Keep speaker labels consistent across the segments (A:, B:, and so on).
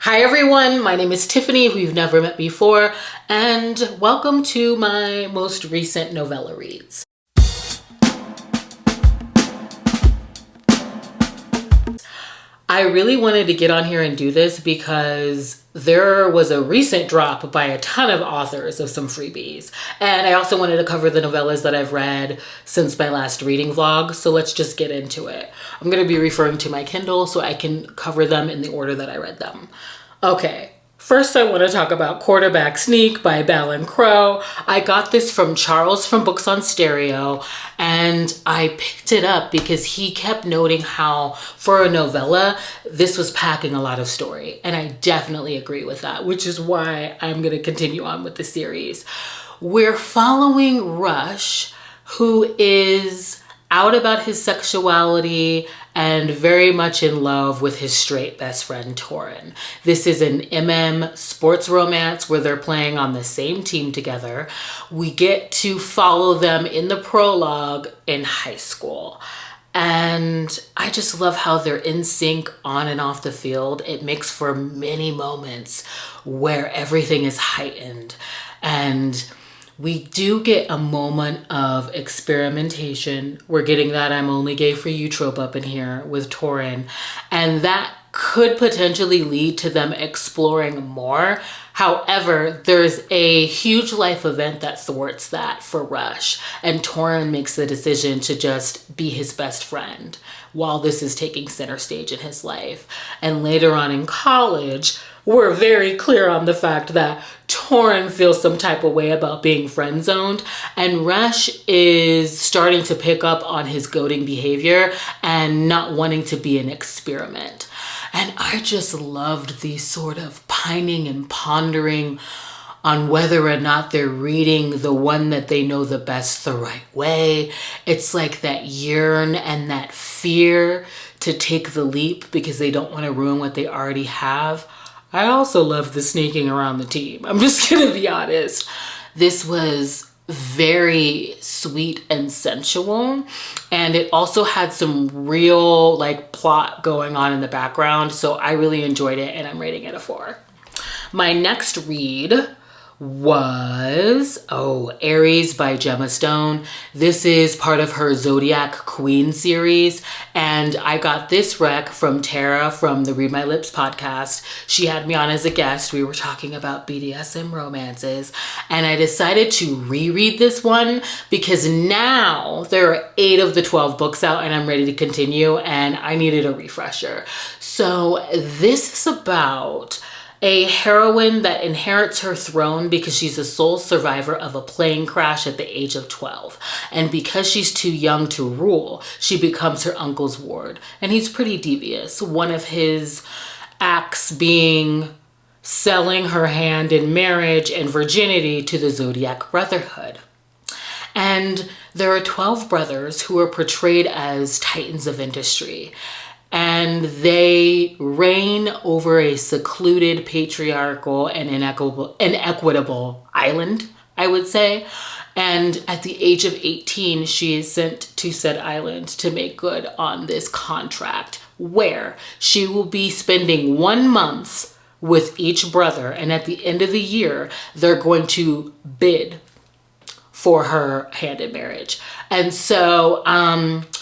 A: Hi everyone, my name is Tiffany, who you've never met before, and welcome to my most recent novella reads. I really wanted to get on here and do this because there was a recent drop by a ton of authors of some freebies. And I also wanted to cover the novellas that I've read since my last reading vlog. So let's just get into it. I'm going to be referring to my Kindle so I can cover them in the order that I read them. Okay. First, I want to talk about Quarterback Sneak by Bell and Crow. I got this from Charles from Books on Stereo, and I picked it up because he kept noting how, for a novella, this was packing a lot of story. And I definitely agree with that, which is why I'm going to continue on with the series. We're following Rush, who is out about his sexuality and very much in love with his straight best friend, Torin. This is an sports romance where they're playing on the same team together. We get to follow them in the prologue in high school. And I just love how they're in sync on and off the field. It makes for many moments where everything is heightened. And we do get a moment of experimentation. We're getting that I'm only gay for you trope up in here with Torin. And that could potentially lead to them exploring more. However, there's a huge life event that thwarts that for Rush. And Torin makes the decision to just be his best friend while this is taking center stage in his life. And later on in college, we're very clear on the fact that Torin feels some type of way about being friend zoned, and Rush is starting to pick up on his goading behavior and not wanting to be an experiment. And I just loved the sort of pining and pondering on whether or not they're reading the one that they know the best the right way. It's like that yearn and that fear to take the leap because they don't want to ruin what they already have. I also love the sneaking around the team. I'm just gonna be honest. This was very sweet and sensual, and it also had some real plot going on in the background, so I really enjoyed it, and I'm rating it a 4. My next read was Aries by Gemma Stone. This is part of her Zodiac Queen series, and I got this rec from Tara from the Read My Lips podcast. She had me on as a guest. We were talking about BDSM romances, and I decided to reread this one because now there are 8 of the 12 books out and I'm ready to continue, and I needed a refresher. So this is about a heroine that inherits her throne because she's a sole survivor of a plane crash at the age of 12. And because she's too young to rule, she becomes her uncle's ward. And he's pretty devious. One of his acts being selling her hand in marriage and virginity to the Zodiac Brotherhood. And there are 12 brothers who are portrayed as titans of industry. And they reign over a secluded, patriarchal, and inequitable island, I would say. And at the age of 18, she is sent to said island to make good on this contract, where she will be spending 1 month with each brother. And at the end of the year, they're going to bid for her hand in marriage. And so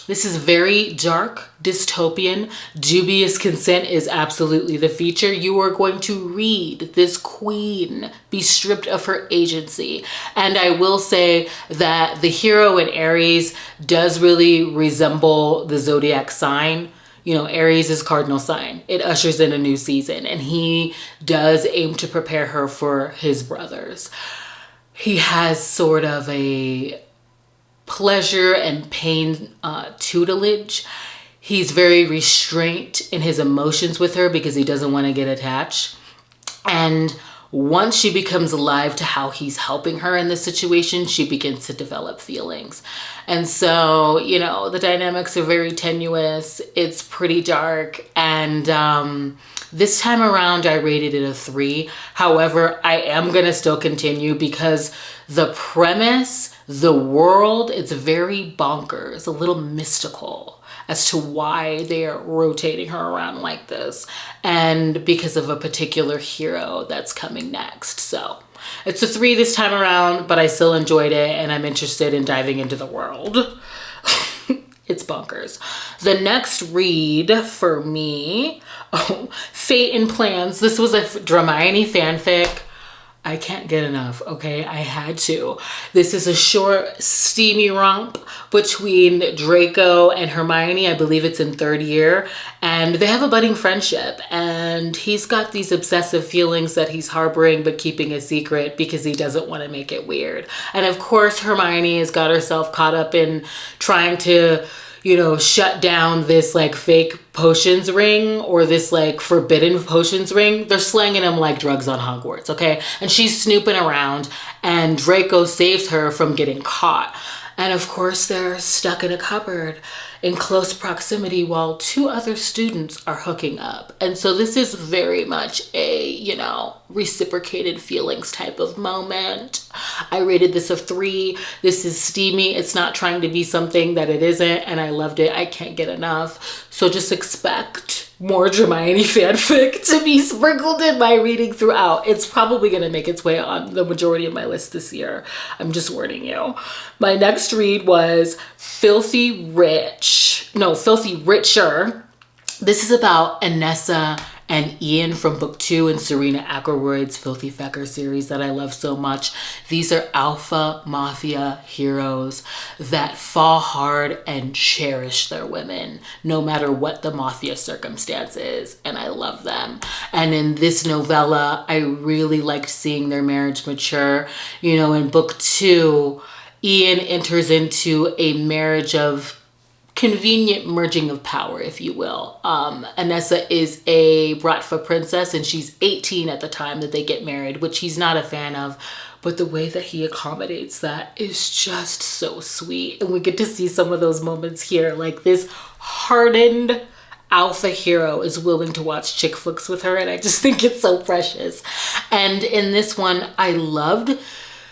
A: this is very dark, dystopian. Dubious consent is absolutely the feature. You are going to read this queen be stripped of her agency. And I will say that the hero in Aries does really resemble the zodiac sign. You know, Aries is cardinal sign. It ushers in a new season, and he does aim to prepare her for his brothers. He has sort of a pleasure and pain tutelage. He's very restrained in his emotions with her because he doesn't want to get attached. And once she becomes alive to how he's helping her in this situation, she begins to develop feelings. And so, you know, the dynamics are very tenuous. It's pretty dark. And this time around, I rated it a 3. However, I am going to still continue because the premise, the world, it's very bonkers, a little mystical. as to why they're rotating her around like this, and because of a particular hero that's coming next. So it's a 3 this time around, but I still enjoyed it and I'm interested in diving into the world. It's bonkers. The next read for me, Fate and Plans. This was a Hermione fanfic. I can't get enough, okay? I had to. This is a short, steamy romp between Draco and Hermione. I believe it's in 3rd year. And they have a budding friendship. And he's got these obsessive feelings that he's harboring but keeping a secret because he doesn't want to make it weird. And of course, Hermione has got herself caught up in trying to, you know, shut down this like fake potions ring or this like forbidden potions ring. They're slanging them like drugs on Hogwarts, okay? And she's snooping around and Draco saves her from getting caught. And of course they're stuck in a cupboard in close proximity while 2 other students are hooking up. And so this is very much a, you know, reciprocated feelings type of moment. I rated this a 3. This is steamy. It's not trying to be something that it isn't, and I loved it. I can't get enough. So just expect more Hermione fanfic to be sprinkled in my reading throughout. It's probably going to make its way on the majority of my list this year. I'm just warning you. My next read was Filthy Richer. This is about Anessa and Ian from book 2 in Serena Ackroyd's Filthy Fecker series that I love so much. These are alpha mafia heroes that fall hard and cherish their women, no matter what the mafia circumstance is, and I love them. And in this novella, I really liked seeing their marriage mature. You know, in book 2, Ian enters into a marriage of convenient merging of power, if you will. Anessa is a Bratva princess and she's 18 at the time that they get married, which he's not a fan of, but the way that he accommodates that is just so sweet. And we get to see some of those moments here, like this hardened alpha hero is willing to watch chick flicks with her, and I just think it's so precious. And in this one, I loved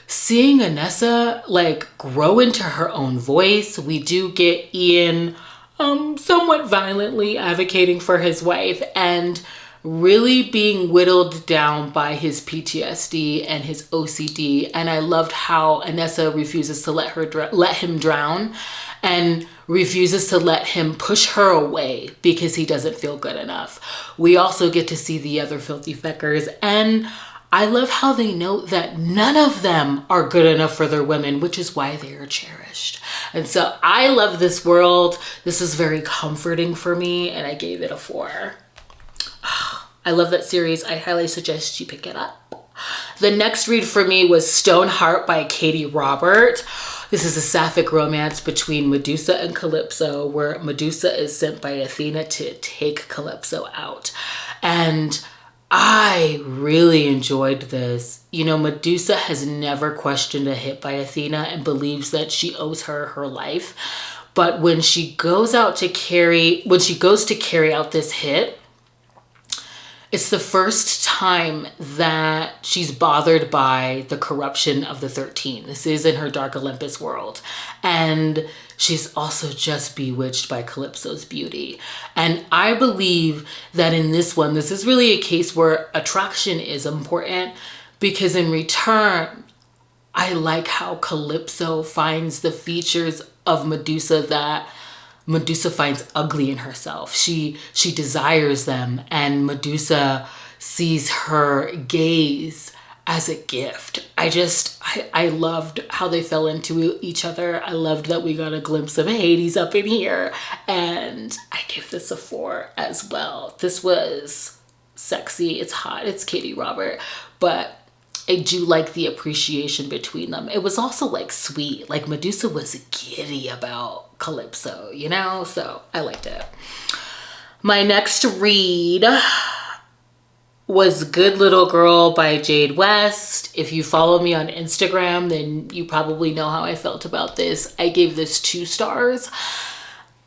A: seeing Anessa like grow into her own voice. We do get Ian somewhat violently advocating for his wife and really being whittled down by his PTSD and his OCD. And I loved how Anessa refuses to let him drown and refuses to let him push her away because he doesn't feel good enough. We also get to see the other Filthy Feckers, and I love how they note that none of them are good enough for their women, which is why they are cherished. And so I love this world. This is very comforting for me, and I gave it a 4. I love that series. I highly suggest you pick it up. The next read for me was Stoneheart by Katie Robert. This is a sapphic romance between Medusa and Calypso, where Medusa is sent by Athena to take Calypso out. And I really enjoyed this. You know, Medusa has never questioned a hit by Athena and believes that she owes her her life. But when she goes to carry out this hit, it's the first time that she's bothered by the corruption of the 13. This is in her Dark Olympus world. And she's also just bewitched by Calypso's beauty. And I believe that in this one, this is really a case where attraction is important, because in return, I like how Calypso finds the features of Medusa that Medusa finds ugly in herself. She desires them, and Medusa sees her gaze as a gift. I loved how they fell into each other. I loved that we got a glimpse of Hades up in here, and I give this a 4 as well. This was sexy, it's hot, it's Katie Robert, but I do like the appreciation between them. It was also like sweet, like Medusa was giddy about Calypso, you know? So I liked it. My next read was Good Little Girl by Jade West. If you follow me on Instagram, then you probably know how I felt about this. I gave this 2 stars.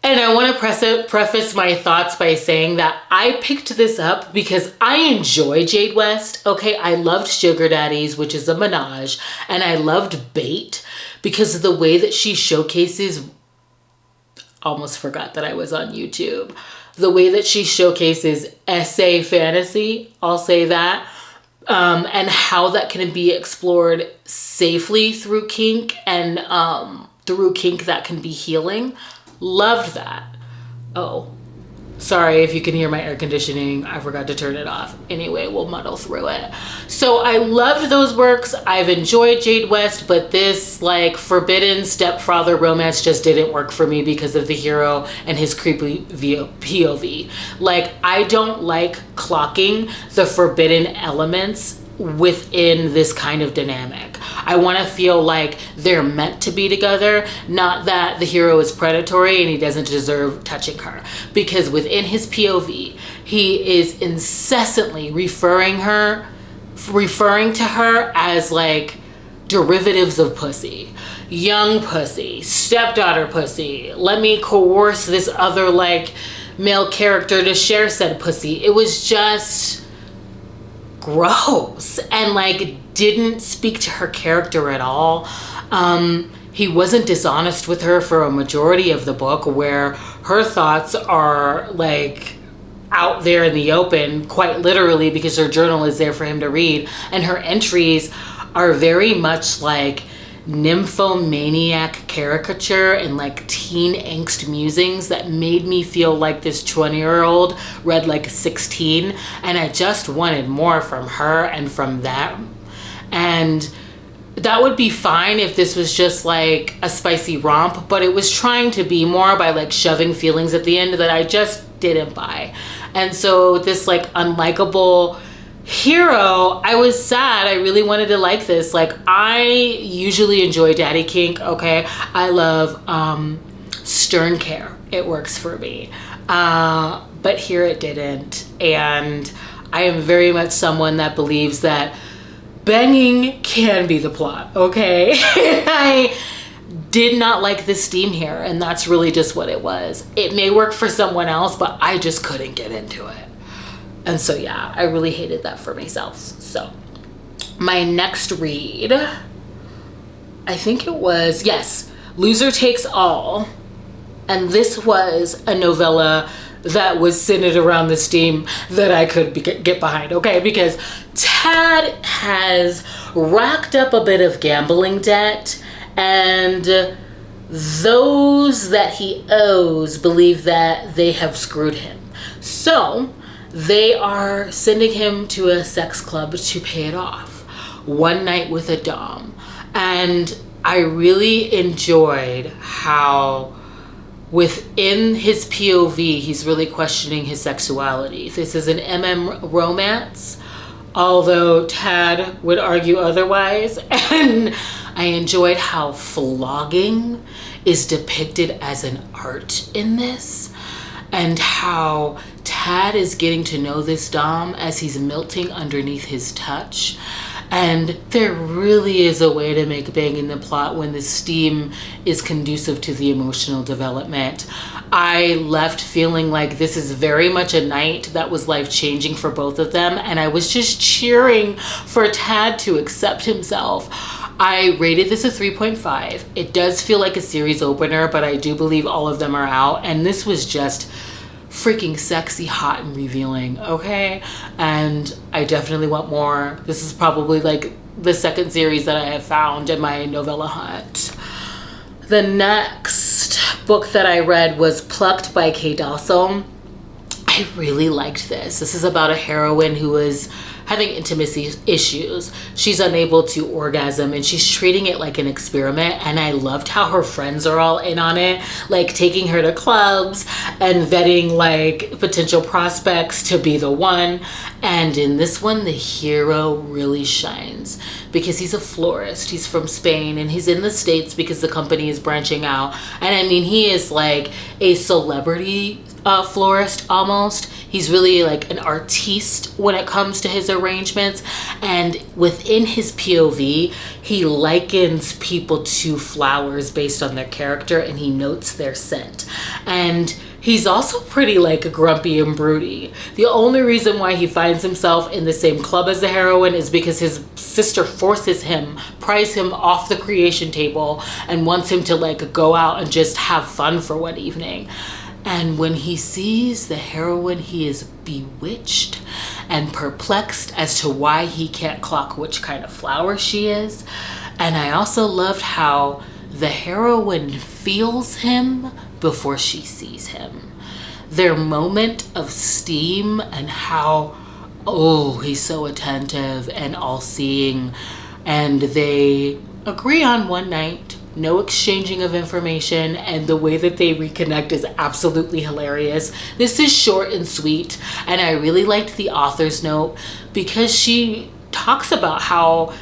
A: And I want to preface my thoughts by saying that I picked this up because I enjoy Jade West. Okay, I loved Sugar Daddies, which is a menage, and I loved Bait because of the way that she showcases almost forgot that I was on YouTube. The way that she showcases essay fantasy, I'll say that, and how that can be explored safely through kink and through kink that can be healing. Loved that. Oh, sorry if you can hear my air conditioning. I forgot to turn it off. Anyway, we'll muddle through it. So I loved those works. I've enjoyed Jade West, but this like forbidden stepfather romance just didn't work for me because of the hero and his creepy POV. Like, I don't like clocking the forbidden elements within this kind of dynamic. I want to feel like they're meant to be together, not that the hero is predatory and he doesn't deserve touching her. Because within his POV, he is incessantly referring to her as like derivatives of pussy. Young pussy, stepdaughter pussy, let me coerce this other like male character to share said pussy. It was just gross and like didn't speak to her character at all. He wasn't dishonest with her for a majority of the book, where her thoughts are like out there in the open, quite literally, because her journal is there for him to read, and her entries are very much like nymphomaniac caricature and like teen angst musings that made me feel like this 20-year-old read like 16, and I just wanted more from her and from them. And that would be fine if this was just like a spicy romp, but it was trying to be more by like shoving feelings at the end that I just didn't buy. And so this like unlikable hero, I was sad. I really wanted to like this. Like, I usually enjoy daddy kink, okay? I love stern care. It works for me. But here it didn't. And I am very much someone that believes that banging can be the plot, okay? I did not like this theme here, and that's really just what it was. It may work for someone else, but I just couldn't get into it. And so, yeah, I really hated that for myself. So my next read, I think it was, yes, Loser Takes All. And this was a novella that was centered around this theme that I could get behind, okay? Because Tad has racked up a bit of gambling debt, and those that he owes believe that they have screwed him. So they are sending him to a sex club to pay it off. One night with a dom. And I really enjoyed how within his POV, he's really questioning his sexuality. This is an romance, although Tad would argue otherwise. And I enjoyed how flogging is depicted as an art in this, and how Tad is getting to know this dom as he's melting underneath his touch. And there really is a way to make banging the plot when the steam is conducive to the emotional development. I left feeling like this is very much a night that was life-changing for both of them, and I was just cheering for Tad to accept himself. I rated this a 3.5. It does feel like a series opener, but I do believe all of them are out, and this was just freaking sexy, hot, and revealing, okay? And I definitely want more. This is probably like the second series that I have found in my novella hunt. The next book that I read was Plucked by Kay Dossel. I really liked this. This is about a heroine who is having intimacy issues. She's unable to orgasm, and she's treating it like an experiment. And I loved how her friends are all in on it, like taking her to clubs and vetting like potential prospects to be the one. And in this one, the hero really shines because he's a florist. He's from Spain, and he's in the States because the company is branching out. And I mean, he is like a celebrity florist almost. He's really like an artiste when it comes to his arrangements, and within his POV he likens people to flowers based on their character, and he notes their scent, and He's also pretty like grumpy and broody. The only reason why he finds himself in the same club as the heroine is because his sister forces him, pries him off the creation table, and wants him to like go out and just have fun for one evening. And when he sees the heroine, he is bewitched and perplexed as to why he can't clock which kind of flower she is. And I also loved how the heroine feels him before she sees him. Their moment of steam and how, oh, he's so attentive and all-seeing. And they agree on one night, no exchanging of information, and the way that they reconnect is absolutely hilarious. This is short and sweet, and I really liked the author's note because she talks about how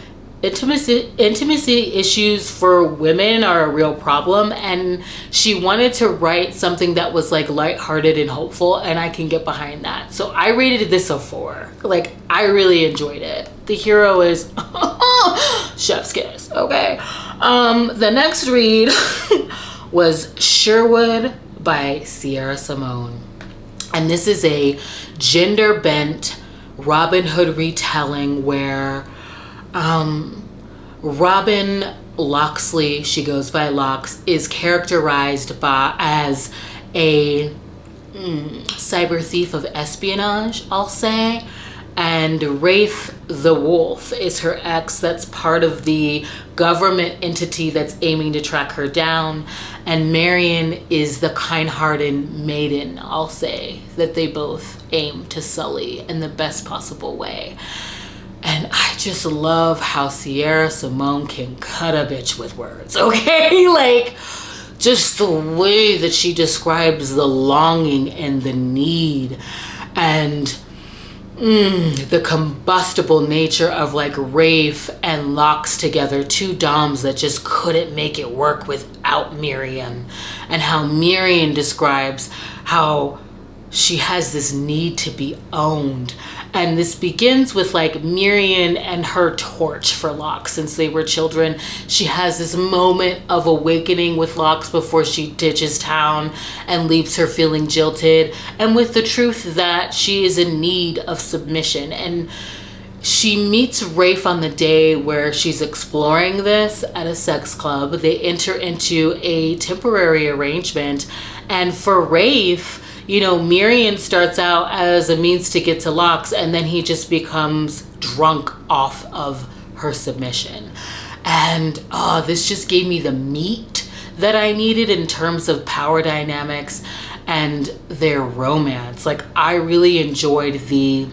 A: intimacy issues for women are a real problem, and she wanted to write something that was like lighthearted and hopeful, and I can get behind that. So I rated this a 4. Like, I really enjoyed it. The hero is chef's kiss. Okay. The next read was Sherwood by Sierra Simone, and this is a gender bent Robin Hood retelling where Robin Locksley, she goes by Locks, is characterized as a cyber thief of espionage, I'll say. And Rafe the Wolf is her ex that's part of the government entity that's aiming to track her down. And Marion is the kind-hearted maiden, I'll say, that they both aim to sully in the best possible way. And I just love how Sierra Simone can cut a bitch with words, okay? Like, just the way that she describes the longing and the need and the combustible nature of like Rafe and Locks together, 2 doms that just couldn't make it work without Miriam. And how Miriam describes how she has this need to be owned. And this begins with like Miriam and her torch for Locks since they were children. She has this moment of awakening with Locks before she ditches town and leaves her feeling jilted, and with the truth that she is in need of submission. And she meets Rafe on the day where she's exploring this at a sex club. They enter into a temporary arrangement, and for Rafe, you know, Miriam starts out as a means to get to Locks, and then he just becomes drunk off of her submission. And this just gave me the meat that I needed in terms of power dynamics and their romance. Like, I really enjoyed the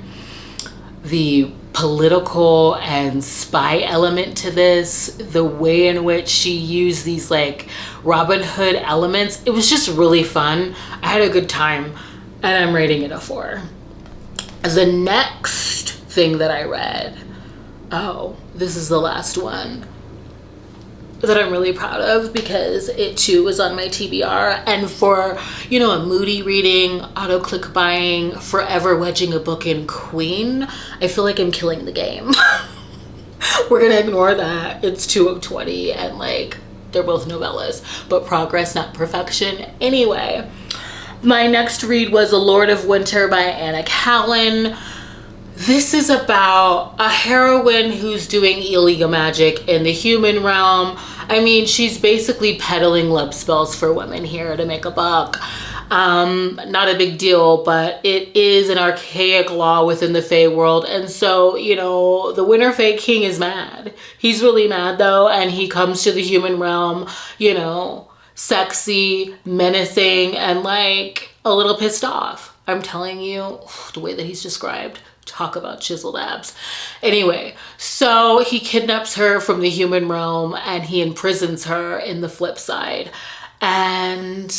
A: political and spy element to this, the way in which she used these like Robin Hood elements. It was just really fun. I had a good time, and I'm rating it a 4. The next thing that I read, this is the last one that I'm really proud of because it too was on my TBR. And for, you know, a moody reading, auto click buying, forever wedging a book in Queen, I feel like I'm killing the game. We're gonna ignore that. It's 2 of 20 and like they're both novellas, but progress, not perfection. Anyway, my next read was A Lord of Winter by Anna Callan. This is about a heroine who's doing illegal magic in the human realm. I mean, she's basically peddling love spells for women here to make a buck. Not a big deal, but it is an archaic law within the Fae world. And so, you know, the Winter Fae King is mad. He's really mad though, and he comes to the human realm, you know, sexy, menacing, and like a little pissed off. I'm telling you, the way that he's described. Talk about chiseled abs. Anyway, so he kidnaps her from the human realm and he imprisons her in the flip side. And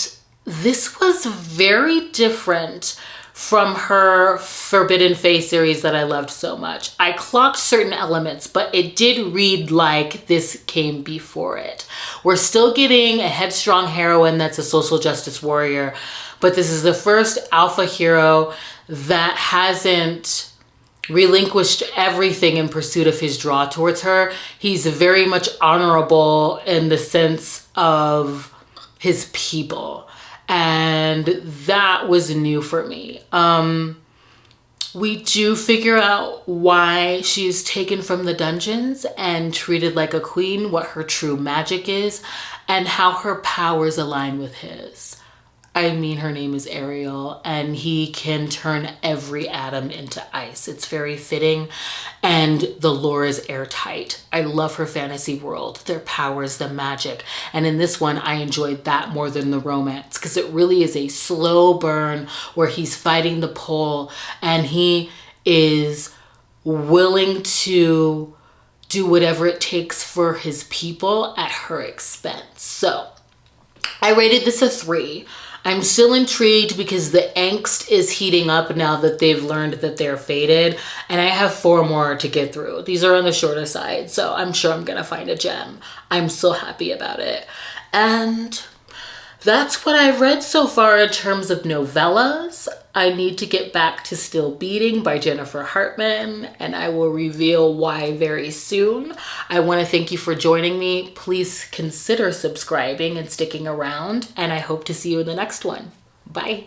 A: this was very different from her Forbidden Fae series that I loved so much. I clocked certain elements, but it did read like this came before it. We're still getting a headstrong heroine that's a social justice warrior, but this is the first alpha hero that hasn't relinquished everything in pursuit of his draw towards her. He's very much honorable in the sense of his people. and that was new for me. We do figure out why she's taken from the dungeons and treated like a queen, what her true magic is, and how her powers align with his. I mean, her name is Ariel, and he can turn every atom into ice. It's very fitting, and the lore is airtight. I love her fantasy world, their powers, the magic. And in this one, I enjoyed that more than the romance, because it really is a slow burn where he's fighting the pole, and he is willing to do whatever it takes for his people at her expense. So I rated this a 3. I'm still intrigued because the angst is heating up now that they've learned that they're fated, and I have 4 more to get through. These are on the shorter side, so I'm sure I'm gonna find a gem. I'm so happy about it. And that's what I've read so far in terms of novellas. I need to get back to Still Beating by Jennifer Hartman, and I will reveal why very soon. I want to thank you for joining me. Please consider subscribing and sticking around, and I hope to see you in the next one. Bye.